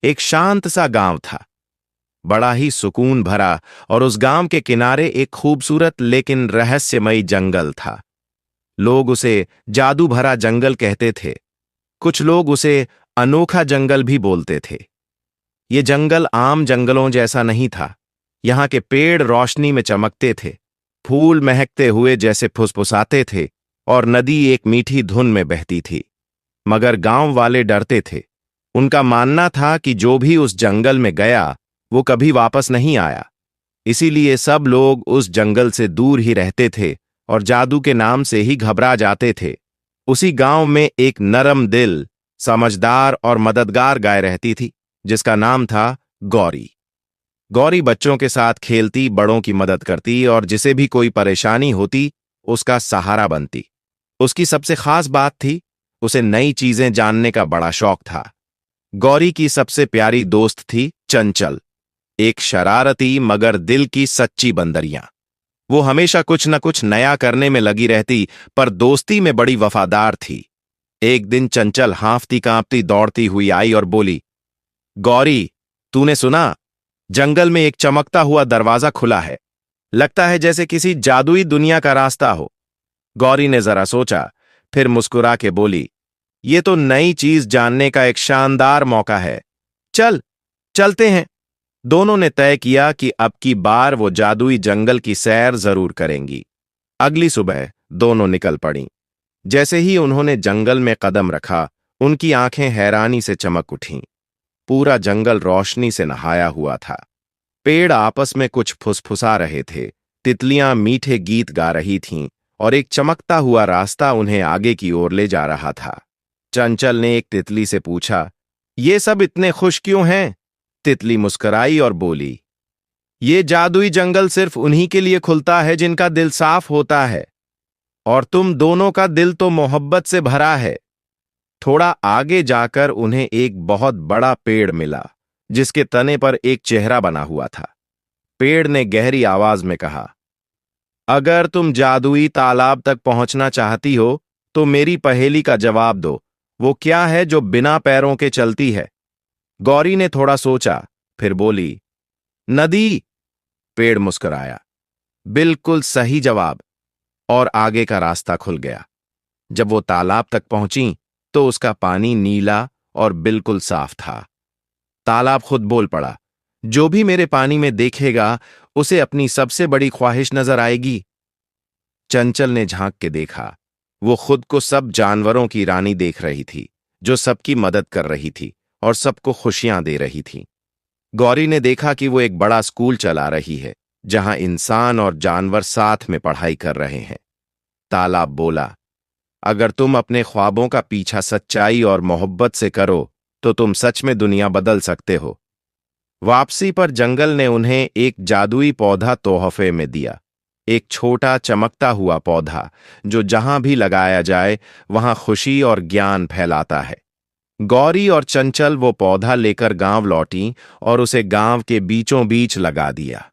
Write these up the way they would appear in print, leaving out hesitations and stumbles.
एक शांत सा गांव था, बड़ा ही सुकून भरा। और उस गांव के किनारे एक खूबसूरत लेकिन रहस्यमयी जंगल था। लोग उसे जादू भरा जंगल कहते थे। कुछ लोग उसे अनोखा जंगल भी बोलते थे। ये जंगल आम जंगलों जैसा नहीं था। यहाँ के पेड़ रोशनी में चमकते थे, फूल महकते हुए जैसे फुसफुसाते थे, और नदी एक मीठी धुन में बहती थी। मगर गांव वाले डरते थे। उनका मानना था कि जो भी उस जंगल में गया वो कभी वापस नहीं आया। इसीलिए सब लोग उस जंगल से दूर ही रहते थे और जादू के नाम से ही घबरा जाते थे। उसी गांव में एक नरम दिल, समझदार और मददगार गाय रहती थी, जिसका नाम था गौरी। गौरी बच्चों के साथ खेलती, बड़ों की मदद करती और जिसे भी कोई परेशानी होती उसका सहारा बनती। उसकी सबसे खास बात थी, उसे नई चीजें जानने का बड़ा शौक था। गौरी की सबसे प्यारी दोस्त थी चंचल, एक शरारती मगर दिल की सच्ची बंदरियां। वो हमेशा कुछ न कुछ नया करने में लगी रहती, पर दोस्ती में बड़ी वफादार थी। एक दिन चंचल हांफती कांपती दौड़ती हुई आई और बोली, गौरी, तूने सुना? जंगल में एक चमकता हुआ दरवाजा खुला है। लगता है जैसे किसी जादुई दुनिया का रास्ता हो। गौरी ने जरा सोचा, फिर मुस्कुरा के बोली, ये तो नई चीज जानने का एक शानदार मौका है। चलते हैं। दोनों ने तय किया कि अब की बार वो जादुई जंगल की सैर जरूर करेंगी। अगली सुबह दोनों निकल पड़ीं। जैसे ही उन्होंने जंगल में कदम रखा, उनकी आंखें हैरानी से चमक उठीं। पूरा जंगल रोशनी से नहाया हुआ था। पेड़ आपस में कुछ फुसफुसा रहे थे, तितलियां मीठे गीत गा रही थीं, और एक चमकता हुआ रास्ता उन्हें आगे की ओर ले जा रहा था। चंचल ने एक तितली से पूछा, ये सब इतने खुश क्यों हैं? तितली मुस्कुराई और बोली, ये जादुई जंगल सिर्फ उन्हीं के लिए खुलता है जिनका दिल साफ होता है, और तुम दोनों का दिल तो मोहब्बत से भरा है। थोड़ा आगे जाकर उन्हें एक बहुत बड़ा पेड़ मिला, जिसके तने पर एक चेहरा बना हुआ था। पेड़ ने गहरी आवाज में कहा, अगर तुम जादुई तालाब तक पहुंचना चाहती हो तो मेरी पहेली का जवाब दो। वो क्या है जो बिना पैरों के चलती है? गौरी ने थोड़ा सोचा, फिर बोली, नदी। पेड़ मुस्कुराया, बिल्कुल सही जवाब। और आगे का रास्ता खुल गया। जब वो तालाब तक पहुंची तो उसका पानी नीला और बिल्कुल साफ था। तालाब खुद बोल पड़ा, जो भी मेरे पानी में देखेगा उसे अपनी सबसे बड़ी ख्वाहिश नजर आएगी। चंचल ने झांक के देखा। वो खुद को सब जानवरों की रानी देख रही थी, जो सबकी मदद कर रही थी और सबको खुशियां दे रही थी। गौरी ने देखा कि वो एक बड़ा स्कूल चला रही है, जहां इंसान और जानवर साथ में पढ़ाई कर रहे हैं। तालाब बोला, अगर तुम अपने ख्वाबों का पीछा सच्चाई और मोहब्बत से करो तो तुम सच में दुनिया बदल सकते हो। वापसी पर जंगल ने उन्हें एक जादुई पौधा तोहफे में दिया, एक छोटा चमकता हुआ पौधा जो जहां भी लगाया जाए वहां खुशी और ज्ञान फैलाता है। गौरी और चंचल वो पौधा लेकर गांव लौटी और उसे गांव के बीचों बीच लगा दिया।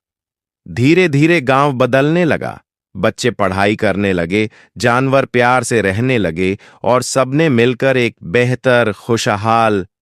धीरे धीरे गांव बदलने लगा। बच्चे पढ़ाई करने लगे, जानवर प्यार से रहने लगे, और सबने मिलकर एक बेहतर, खुशहाल